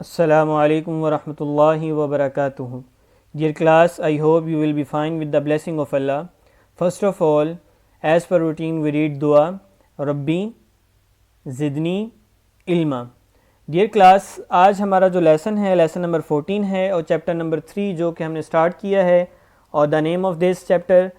Assalamu alaikum wa rahmatullahi wa barakatuh. Dear class, I hope you will be fine with the blessing of Allah. First of all, as per routine, we read dua, Rabbi Zidni Ilma. Dear class, आज हमारा जो lesson है lesson number 14 है और chapter number 3 जो कि हमने start किया है और the name of this chapter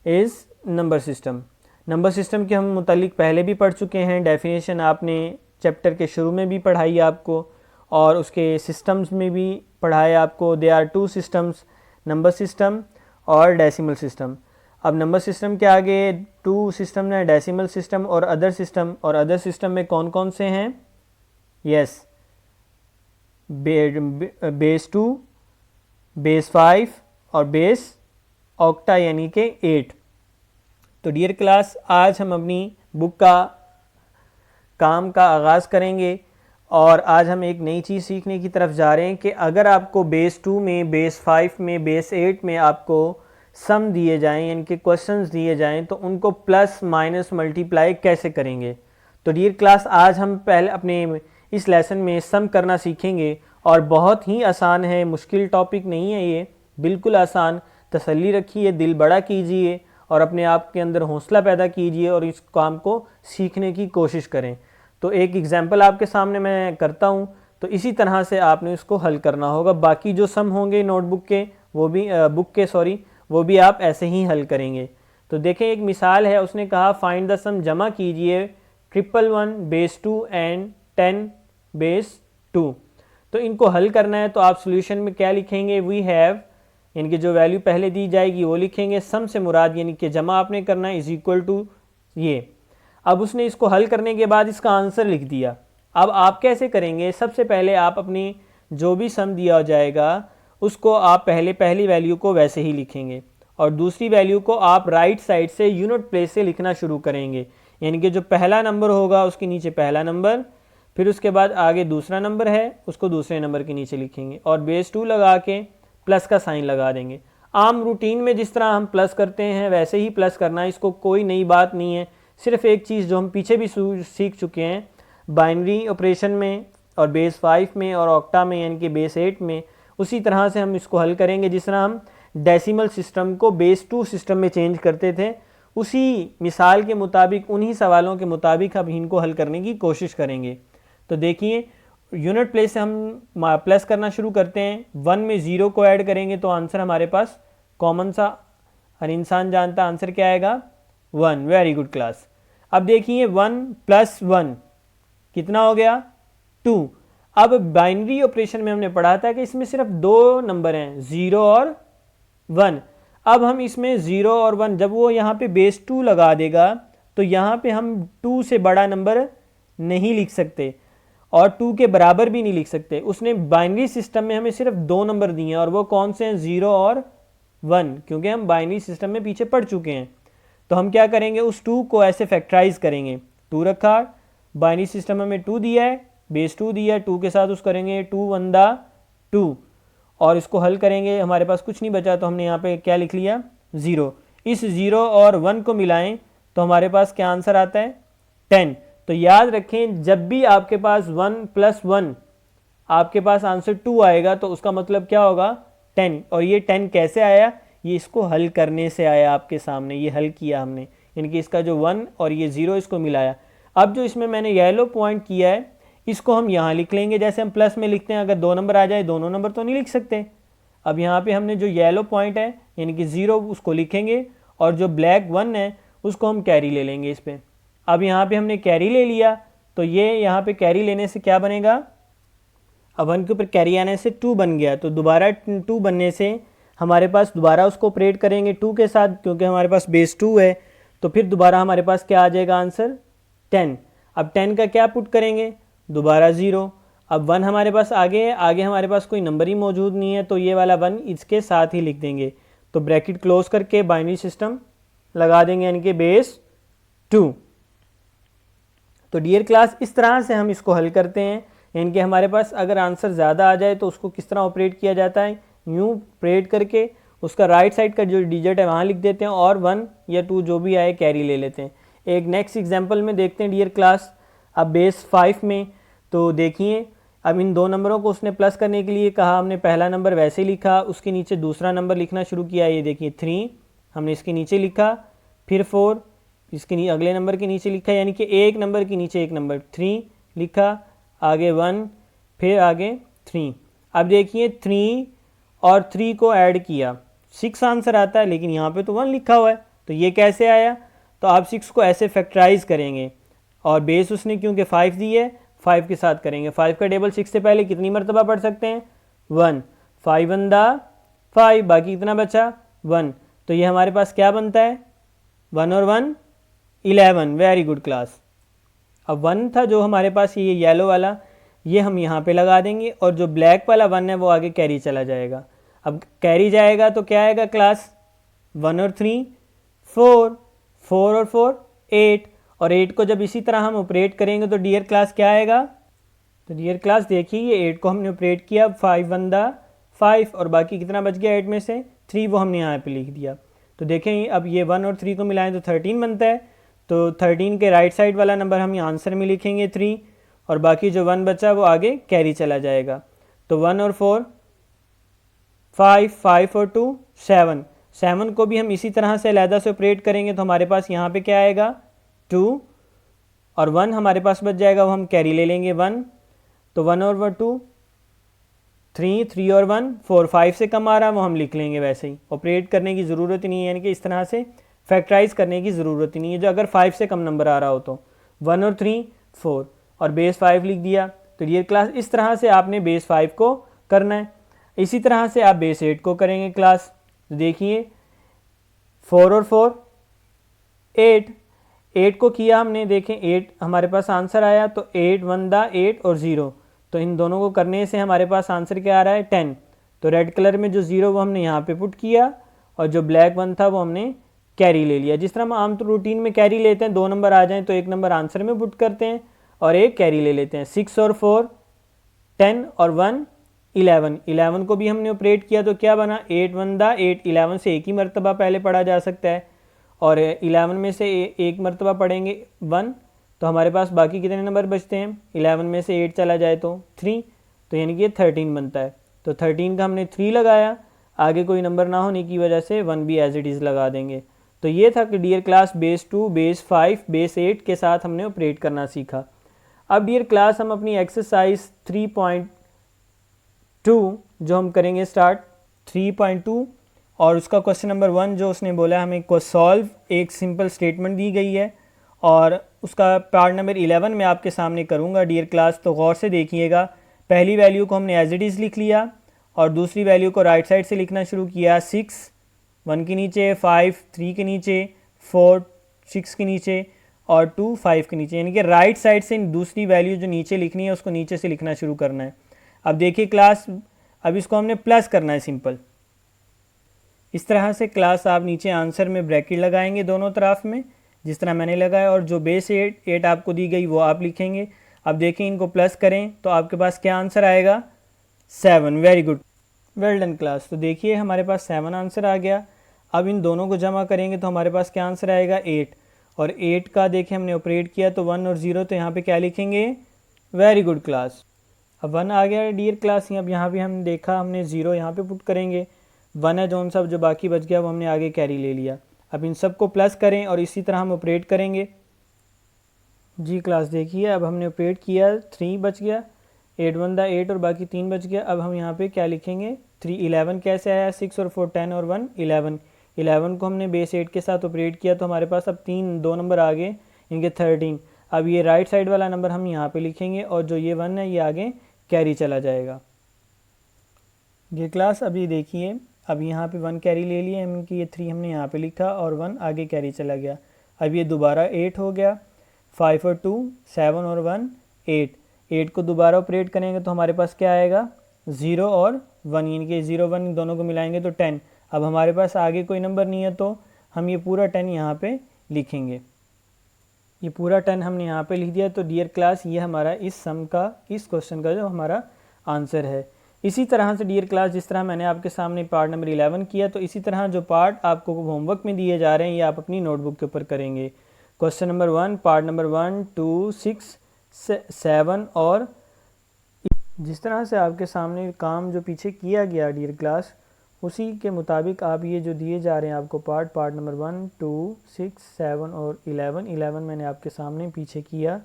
is number system. Number system के हम मुतालिक पहले भी पढ़ चुके हैं, डेफिनेशन आपने चैप्टर के शुरू में भी पढ़ाई आपको और उसके सिस्टम्स में भी पढ़ाया आपको। They are two systems, number system और डेसिमल सिस्टम। अब नंबर सिस्टम के आगे टू सिस्टम है, डेसिमल सिस्टम और अदर सिस्टम। और अदर सिस्टम में कौन कौन से हैं? यस, बेस 2, बेस 5 और बेस ऑक्टा यानी कि 8। तो डियर क्लास, आज हम अपनी बुक का काम का आगाज़ करेंगे और आज हम एक नई चीज़ सीखने की तरफ जा रहे हैं कि अगर आपको बेस 2 में, बेस 5 में, बेस 8 में आपको सम दिए जाएं यानी कि क्वेश्चंस दिए जाएं तो उनको प्लस माइनस मल्टीप्लाई कैसे करेंगे। तो डियर क्लास, आज हम पहले अपने इस लेसन में सम करना सीखेंगे और बहुत ही आसान है, मुश्किल टॉपिक नहीं है ये, बिल्कुल आसान। तसल्ली रखिए, दिल बड़ा कीजिए और अपने आप के अंदर हौसला पैदा कीजिए और इस काम को सीखने की कोशिश करें। तो एक एग्जांपल आपके सामने मैं करता हूँ, तो इसी तरह से आपने इसको हल करना होगा। बाकी जो सम होंगे नोटबुक के वो भी वो भी आप ऐसे ही हल करेंगे। तो देखें, एक मिसाल है, उसने कहा फाइंड द सम, जमा कीजिए 111 बेस 2 एंड 10 बेस 2। तो इनको हल करना है तो आप सॉल्यूशन में क्या लिखेंगे? वी हैव, यानी कि जो वैल्यू पहले दी जाएगी वो लिखेंगे, सम से मुराद यानी कि जमा आपने करना है, इज इक्वल टू ये। अब उसने इसको हल करने के बाद इसका आंसर लिख दिया। अब आप कैसे करेंगे? सबसे पहले आप अपनी जो भी सम दिया जाएगा उसको आप पहली वैल्यू को वैसे ही लिखेंगे और दूसरी वैल्यू को आप राइट साइड से यूनिट प्लेस से लिखना शुरू करेंगे। यानी कि जो पहला नंबर होगा उसके नीचे पहला नंबर, फिर उसके बाद आगे दूसरा नंबर है उसको दूसरे नंबर के नीचे लिखेंगे और बेस 2 लगा के प्लस का साइन लगा देंगे। आम रूटीन में जिस तरह हम प्लस करते हैं वैसे ही प्लस करना है, इसको कोई नई बात नहीं है। सिर्फ एक चीज़ जो हम पीछे भी सीख चुके हैं बाइनरी ऑपरेशन में और बेस 5 में और ऑक्टा में यानी कि बेस 8 में, उसी तरह से हम इसको हल करेंगे जिस तरह हम डेसिमल सिस्टम को बेस 2 सिस्टम में चेंज करते थे। उसी मिसाल के मुताबिक, उन्हीं सवालों के मुताबिक हम इनको हल करने की कोशिश करेंगे। तो देखिए, यूनिट प्लेस से हम प्लस करना शुरू करते हैं। 1 में 0 को ऐड करेंगे तो आंसर हमारे पास कॉमन सा हर इंसान जानता आंसर क्या आएगा? 1। Very good class. अब देखिए 1 + 1 कितना हो गया? 2। अब बाइनरी ऑपरेशन में हमने पढ़ा था कि इसमें सिर्फ दो नंबर हैं, 0 और 1। अब हम इसमें 0 और 1 जब वो यहाँ पे बेस 2 लगा देगा तो यहाँ पे हम 2 से बड़ा नंबर नहीं लिख सकते और 2 के बराबर भी नहीं लिख सकते। उसने बाइनरी सिस्टम में हमें सिर्फ दो नंबर दिए हैं और वो कौन से हैं? 0 और 1, क्योंकि हम बाइनरी सिस्टम में पीछे पढ़ चुके हैं। तो हम क्या करेंगे? उस 2 को ऐसे फैक्टराइज करेंगे। 2 रखा, बाइनरी सिस्टम में 2 दिया है, बेस 2 दिया है, 2 के साथ उस करेंगे 2 1 2 और इसको हल करेंगे। हमारे पास कुछ नहीं बचा तो हमने यहाँ पे क्या लिख लिया? 0। इस 0 और 1 को मिलाएं तो हमारे पास क्या आंसर आता है? 10। तो याद रखें, जब भी आपके पास 1 + 1 आपके पास आंसर 2 आएगा तो उसका मतलब क्या होगा? 10। और ये 10 कैसे आया? ये इसको हल करने से आया आपके सामने, ये हल किया हमने, यानी कि इसका जो 1 और ये 0 इसको मिलाया। अब जो इसमें मैंने येलो पॉइंट किया है इसको हम यहाँ लिख लेंगे, जैसे हम प्लस में लिखते हैं। अगर दो नंबर आ जाए, दोनों नंबर तो नहीं लिख सकते। अब यहाँ पे हमने जो येलो पॉइंट है यानी कि 0 उसको लिखेंगे और जो ब्लैक 1 है उसको हम कैरी ले लेंगे इस पर। अब यहाँ पे हमने कैरी ले लिया तो ये यहाँ पे कैरी लेने से क्या बनेगा? अब 1 के ऊपर कैरी आने से 2 बन गया, तो दोबारा 2 बनने से हमारे पास दोबारा उसको ऑपरेट करेंगे 2 के साथ, क्योंकि हमारे पास बेस 2 है। तो फिर दोबारा हमारे पास क्या आ जाएगा आंसर? 10। अब 10 का क्या पुट करेंगे? दोबारा 0। अब 1 हमारे पास आगे हमारे पास कोई नंबर ही मौजूद नहीं है तो ये वाला 1 इसके साथ ही लिख देंगे। तो ब्रैकेट क्लोज करके बाइनरी सिस्टम लगा देंगे यानी कि बेस 2। तो डियर क्लास, इस तरह से हम इसको हल करते हैं। यानी कि हमारे पास अगर आंसर ज़्यादा आ जाए तो उसको किस तरह ऑपरेट किया जाता है? यूँ ऑपरेट करके उसका राइट साइड का जो डिजिट है वहाँ लिख देते हैं और 1 या 2 जो भी आए कैरी ले लेते हैं। एक नेक्स्ट एग्जांपल में देखते हैं डियर क्लास। अब बेस 5 में तो देखिए, अब इन दो नंबरों को उसने प्लस करने के लिए कहा, हमने पहला नंबर वैसे ही लिखा, उसके नीचे दूसरा नंबर लिखना शुरू किया। ये देखिए 3 हमने इसके नीचे लिखा, फिर 4 इसके अगले नंबर के नीचे लिखा, यानी कि एक नंबर के नीचे एक नंबर, 3 लिखा, आगे 1, फिर आगे 3। अब देखिए 3 और 3 को ऐड किया 6 आंसर आता है, लेकिन यहाँ पे तो 1 लिखा हुआ है, तो ये कैसे आया? तो आप 6 को ऐसे फैक्टराइज करेंगे और बेस उसने क्योंकि 5 दी है 5 के साथ करेंगे। 5 का टेबल 6 से पहले कितनी मरतबा पढ़ सकते हैं? 1। 5 1 5, बाकी कितना बचा? 1। तो ये हमारे पास क्या बनता है? 1 और 1 11। Very good class. अब 1 था जो हमारे पास ये येलो वाला, ये हम यहाँ पे लगा देंगे और जो ब्लैक वाला 1 है वो आगे कैरी चला जाएगा। अब कैरी जाएगा तो क्या आएगा क्लास? 1 और 3 4, 4 और 4 8, और 8 को जब इसी तरह हम ऑपरेट करेंगे तो डियर क्लास क्या आएगा? तो डियर क्लास देखिए ये 8 को हमने ऑपरेट किया, 5 1 5, और बाकी कितना बच गया 8 में से? 3, वो हमने यहाँ पे लिख दिया। तो देखें अब ये 1 और 3 को मिलाएं तो 13 बनता है। तो 13 के राइट साइड वाला नंबर हम यहाँ आंसर में लिखेंगे 3, और बाकी जो 1 बचा वो आगे कैरी चला जाएगा। तो 1 और 4 5, 5 और 2 7, 7 को भी हम इसी तरह से अलहदा से ऑपरेट करेंगे तो हमारे पास यहाँ पे क्या आएगा? 2, और 1 हमारे पास बच जाएगा, वो हम कैरी ले लेंगे 1। तो 1 और 2 3, 3 और 1 4, 5 से कम आ रहा है वो हम लिख लेंगे, वैसे ही ऑपरेट करने की ज़रूरत ही नहीं है, यानी कि इस तरह से फैक्टराइज करने की ज़रूरत ही नहीं है। जो अगर 5 से कम नंबर आ रहा हो तो 1 और 3 4 और बेस 5 लिख दिया। तो डियर क्लास इस तरह से आपने बेस 5 को करना है। इसी तरह से आप बेस 8 को करेंगे क्लास। तो देखिए 4 और 4 8, 8 को किया हमने, देखें 8 हमारे पास आंसर आया, तो 8 1 8 और 0, तो इन दोनों को करने से हमारे पास आंसर क्या आ रहा है? 10। तो रेड कलर में जो 0 वो हमने यहाँ पे पुट किया, और जो ब्लैक 1 था वो हमने कैरी ले लिया। जिस तरह हम आम तो रूटीन में कैरी लेते हैं, 2 नंबर आ जाएं तो 1 नंबर आंसर में पुट करते हैं और 1 कैरी ले लेते हैं। 6 और 4 10 और 1 11, 11 को भी हमने ऑपरेट किया तो क्या बना? 8 1 8, 11 से एक ही मरतबा पहले पढ़ा जा सकता है, और 11 में से एक मरतबा पढ़ेंगे 1, तो हमारे पास बाकी कितने नंबर बचते हैं? 11 में से 8 चला जाए तो 3, तो यानी कि ये 13 बनता है। तो 13 का हमने 3 लगाया, आगे कोई नंबर ना होने की वजह से 1 भी एज इट इज़ लगा देंगे। तो ये था कि dear class base 2, base 5, base 8 के साथ हमने ऑपरेट करना सीखा। अब डियर क्लास हम अपनी एक्सरसाइज 3.2 जो हम करेंगे स्टार्ट 3.2, और उसका क्वेश्चन नंबर 1 जो उसने बोला हमें को सॉल्व, एक सिंपल स्टेटमेंट दी गई है और उसका पार्ट नंबर 11 मैं आपके सामने करूंगा डियर क्लास। तो गौर से देखिएगा, पहली वैल्यू को हमने एज इट इज़ लिख लिया और दूसरी वैल्यू को राइट साइड से लिखना शुरू किया। 6 1 के नीचे, 5 3 के नीचे, 4 6 के नीचे और 2 5 के नीचे, यानी कि राइट साइड से दूसरी वैल्यू जो नीचे लिखनी है उसको नीचे से लिखना शुरू करना है। अब देखिए क्लास, अब इसको हमने प्लस करना है सिंपल। इस तरह से क्लास आप नीचे आंसर में ब्रैकेट लगाएंगे दोनों तरफ में, जिस तरह मैंने लगाया, और जो बेस 8 आपको दी गई वो आप लिखेंगे। अब देखें इनको प्लस करें तो आपके पास क्या आंसर आएगा? 7। Very good, well done class. तो देखिए हमारे पास 7 आंसर आ गया। अब इन दोनों को जमा करेंगे तो हमारे पास क्या आंसर आएगा? 8, और 8 का देखिए हमने ऑपरेट किया तो 1 और 0, तो यहाँ पे क्या लिखेंगे? Very good class. अब 1 आ गया डियर क्लास, अब यहाँ भी हमने देखा, हमने 0 यहाँ पे पुट करेंगे, 1 है जो सब जो बाकी बच गया वो हमने आगे कैरी ले लिया। अब इन सब को प्लस करें और इसी तरह हम ऑपरेट करेंगे। जी क्लास देखिए अब हमने ऑपरेट किया, 3 बच गया, 8 1 8 और बाकी 3 बच गया। अब हम यहाँ पे क्या लिखेंगे? 3 11 कैसे आया? 6 और 4 10 और 1 11, 11 को हमने बेस 8 के साथ ऑपरेट किया तो हमारे पास अब 2 नंबर आ गए, इनके 13। अब ये राइट साइड वाला नंबर हम यहाँ पे लिखेंगे और जो ये 1 है ये आगे कैरी चला जाएगा। ये क्लास अभी देखिए, अब यहाँ पे 1 कैरी ले लिए हम, कि ये 3 हमने यहाँ पे लिखा और 1 आगे कैरी चला गया। अब ये दोबारा 8 हो गया, 5 और 2 7 और 1 8, 8 को दोबारा ऑपरेट करेंगे तो हमारे पास क्या आएगा? 0 और 1, यानी कि 0 1 इन दोनों को मिलाएंगे तो 10। अब हमारे पास आगे कोई नंबर नहीं है तो हम ये पूरा 10 यहाँ पे लिखेंगे। ये पूरा 10 हमने यहाँ पे लिख दिया। तो डियर क्लास ये हमारा इस सम का, इस क्वेश्चन का जो हमारा आंसर है। इसी तरह से डियर क्लास जिस तरह मैंने आपके सामने पार्ट नंबर 11 किया, तो इसी तरह जो पार्ट आपको होमवर्क में दिए जा रहे हैं ये आप अपनी नोटबुक के ऊपर करेंगे। क्वेश्चन नंबर 1, पार्ट नंबर 1 2 6 7 और जिस तरह से आपके सामने काम जो पीछे किया गया डियर क्लास, उसी के मुताबिक आप ये जो दिए जा रहे हैं आपको पार्ट नंबर 1, 2, 6, 7 और 11 मैंने आपके सामने पीछे किया,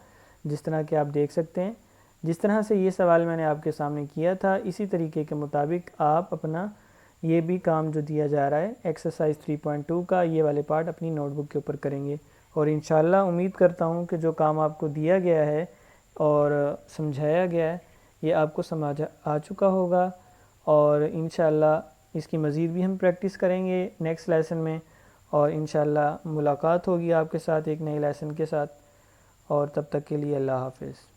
जिस तरह के आप देख सकते हैं। जिस तरह से ये सवाल मैंने आपके सामने किया था, इसी तरीके के मुताबिक आप अपना ये भी काम जो दिया जा रहा है एक्सरसाइज 3.2 का, ये वाले पार्ट अपनी नोटबुक के ऊपर करेंगे। और इंशाल्लाह उम्मीद करता हूँ कि जो काम आपको दिया गया है और समझाया गया है, ये आपको समझ आ चुका होगा। और इंशाल्लाह इसकी मज़ीद भी हम प्रैक्टिस करेंगे नेक्स्ट लेसन में, और इंशाल्लाह मुलाकात होगी आपके साथ एक नए लेसन के साथ। और तब तक के लिए अल्लाह हाफ़िज़।